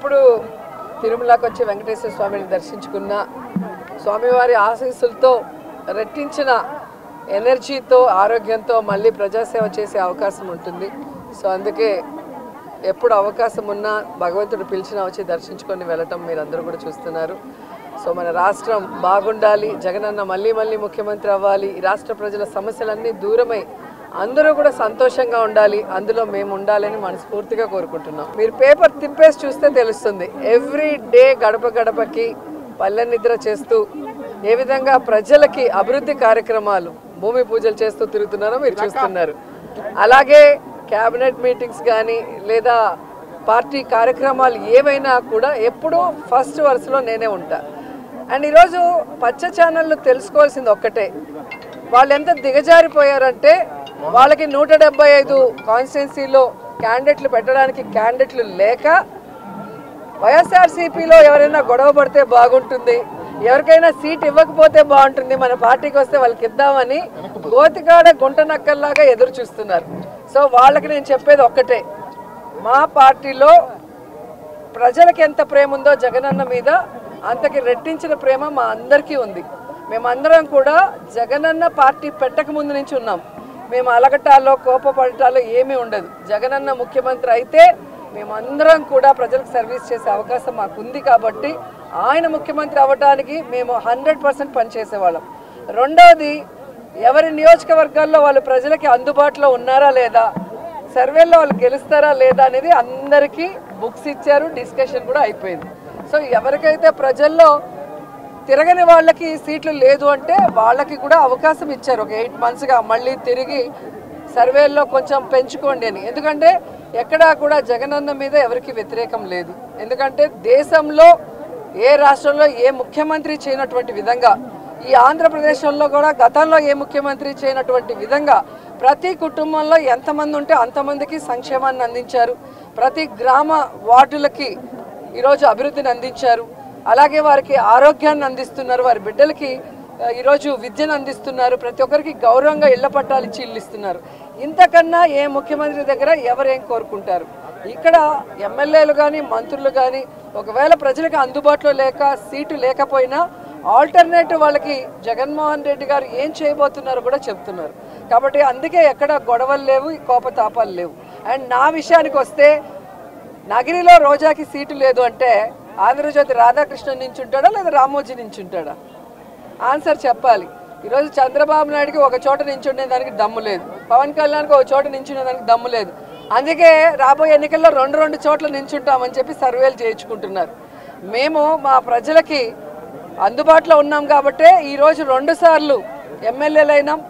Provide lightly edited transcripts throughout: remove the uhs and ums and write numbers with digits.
ఎప్పుడు తిరుమలకు వచ్చి వెంకటేశ్వర స్వామిని దర్శించుకున్న స్వామివారి ఆశీస్సులతో రెట్టించిన ఎనర్జీతో ఆరోగ్యంతో మళ్ళీ ప్రజాసేవ చేసే అవకాశం ఉంటుంది. సో అందుకే ఎప్పుడు అవకాశం ఉన్నా భగవంతుడు పిలిచినా వచ్చి దర్శించుకొని వెళ్ళటం మీరందరూ కూడా చూస్తున్నారు. సో మన రాష్ట్రం బాగుండాలి, జగనన్న మళ్ళీ మళ్ళీ ముఖ్యమంత్రి అవ్వాలి, ఈ రాష్ట్ర ప్రజల సమస్యలన్నీ దూరమై అందరూ కూడా సంతోషంగా ఉండాలి, అందులో మేము ఉండాలని మనస్ఫూర్తిగా కోరుకుంటున్నాం. మీరు పేపర్ తిప్పేసి చూస్తే తెలుస్తుంది. ఎవ్రీ డే గడప గడపకి పల్లె నిద్ర చేస్తూ ఏ విధంగా ప్రజలకి అభివృద్ధి కార్యక్రమాలు భూమి పూజలు చేస్తూ తిరుగుతున్నారో మీరు చూస్తున్నారు. అలాగే క్యాబినెట్ మీటింగ్స్ కానీ లేదా పార్టీ కార్యక్రమాలు ఏవైనా కూడా ఎప్పుడూ ఫస్ట్ వరుసలో నేనే ఉంటా. అండ్ ఈరోజు పచ్చ ఛానళ్ళు తెలుసుకోవాల్సింది ఒక్కటే, వాళ్ళు ఎంత దిగజారిపోయారంటే వాళ్ళకి 175 కాన్స్టిట్యున్సీలో క్యాండిడేట్లు పెట్టడానికి క్యాండిడేట్లు లేక వైఎస్ఆర్సీపీలో ఎవరైనా గొడవ పడితే బాగుంటుంది, ఎవరికైనా సీట్ ఇవ్వకపోతే బాగుంటుంది, మన పార్టీకి వస్తే వాళ్ళకి ఇద్దామని గోతికాడ గుంట నక్కల్లాగా ఎదురు చూస్తున్నారు. సో వాళ్ళకి నేను చెప్పేది ఒక్కటే, మా పార్టీలో ప్రజలకు ఎంత ప్రేమ ఉందో జగనన్న మీద అంతకి రెట్టించిన ప్రేమ మా అందరికీ ఉంది. మేమందరం కూడా జగనన్న పార్టీ పెట్టక ముందు నుంచి ఉన్నాం. మేము అలగటాల్లో కోపపడటాల్లో ఏమీ ఉండదు. జగనన్న ముఖ్యమంత్రి అయితే మేమందరం కూడా ప్రజలకు సర్వీస్ చేసే అవకాశం మాకుంది కాబట్టి ఆయన ముఖ్యమంత్రి అవ్వడానికి మేము 100% పనిచేసేవాళ్ళం. రెండవది, ఎవరి నియోజకవర్గాల్లో వాళ్ళు ప్రజలకి అందుబాటులో ఉన్నారా లేదా, సర్వేల్లో వాళ్ళు గెలుస్తారా లేదా అనేది అందరికీ బుక్స్ ఇచ్చారు, డిస్కషన్ కూడా అయిపోయింది. సో ఎవరికైతే ప్రజల్లో తిరగని వాళ్ళకి సీట్లు లేదు అంటే వాళ్ళకి కూడా అవకాశం ఇచ్చారు. ఒక 8 monthsగా మళ్ళీ తిరిగి సర్వేల్లో కొంచెం పెంచుకోండి అని. ఎందుకంటే ఎక్కడా కూడా జగనన్న మీద ఎవరికి వ్యతిరేకం లేదు. ఎందుకంటే దేశంలో ఏ రాష్ట్రంలో ఏ ముఖ్యమంత్రి చేయనటువంటి విధంగా, ఈ ఆంధ్రప్రదేశ్లో కూడా గతంలో ఏ ముఖ్యమంత్రి చేయనటువంటి విధంగా ప్రతి కుటుంబంలో ఎంతమంది ఉంటే అంతమందికి సంక్షేమాన్ని అందించారు. ప్రతి గ్రామ వార్డులకి ఈరోజు అభివృద్ధిని అందించారు. అలాగే వారికి ఆరోగ్యాన్ని అందిస్తున్నారు, వారి బిడ్డలకి ఈరోజు విద్యను అందిస్తున్నారు, ప్రతి ఒక్కరికి గౌరవంగా ఇళ్ల పట్టాలు ఇచ్చి ఇల్లు ఇస్తున్నారు. ఇంతకన్నా ఏ ముఖ్యమంత్రి దగ్గర ఎవరేం కోరుకుంటారు? ఇక్కడ ఎమ్మెల్యేలు కానీ మంత్రులు కానీ ఒకవేళ ప్రజలకు అందుబాటులో లేక సీటు లేకపోయినా ఆల్టర్నేటివ్ వాళ్ళకి జగన్మోహన్ రెడ్డి గారు ఏం చేయబోతున్నారో కూడా చెప్తున్నారు. కాబట్టి అందుకే ఎక్కడ గొడవలు లేవు, కోపతాపాలు లేవు. అండ్ నా విషయానికి వస్తే, నగిరిలో రోజాకి సీటు లేదు అంటే ఆంధ్రజ్యోతి రాధాకృష్ణన్ నుంచి ఉంటాడా లేదా రామోజీ నుంచి ఉంటాడా? ఆన్సర్ చెప్పాలి. ఈరోజు చంద్రబాబు నాయుడుకి ఒక చోట నించుండే దానికి దమ్ము లేదు, పవన్ కళ్యాణ్కి ఒక చోట నించునే దానికి దమ్ము లేదు. అందుకే రాబోయే ఎన్నికల్లో 2 చోట్ల నించుంటామని చెప్పి సర్వేలు చేయించుకుంటున్నారు. మేము మా ప్రజలకి అందుబాటులో ఉన్నాం కాబట్టే ఈరోజు 2 సార్లు ఎమ్మెల్యేలైనాం,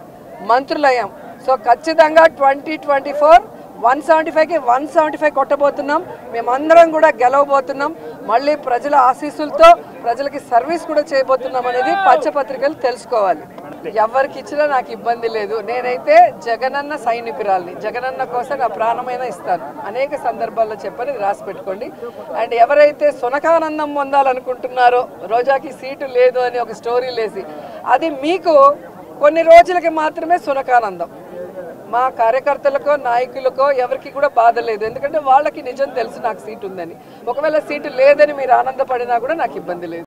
మంత్రులయ్యాం. సో ఖచ్చితంగా 2024 175కి 175 కొట్టబోతున్నాం. మేమందరం కూడా గెలవబోతున్నాం. మళ్ళీ ప్రజల ఆశీస్సులతో ప్రజలకి సర్వీస్ కూడా చేయబోతున్నాం అనేది పచ్చపత్రికలు తెలుసుకోవాలి. ఎవరికి ఇచ్చినా నాకు ఇబ్బంది లేదు. నేనైతే జగనన్న సైనికురాల్ని, జగనన్న కోసం నా ప్రాణమైనా ఇస్తాను. అనేక సందర్భాల్లో చెప్పని రాసి పెట్టుకోండి. అండ్ ఎవరైతే సునకానందం పొందాలనుకుంటున్నారో రోజాకి సీటు లేదు అని ఒక స్టోరీ లేసి, అది మీకు కొన్ని రోజులకి మాత్రమే సునకానందం. మా కార్యకర్తలకో నాయకులకో ఎవరికి కూడా బాధ లేదు. ఎందుకంటే వాళ్ళకి నిజం తెలుసు నాకు సీటు ఉందని. ఒకవేళ సీటు లేదని మీరు ఆనందపడినా కూడా నాకు ఇబ్బంది లేదు.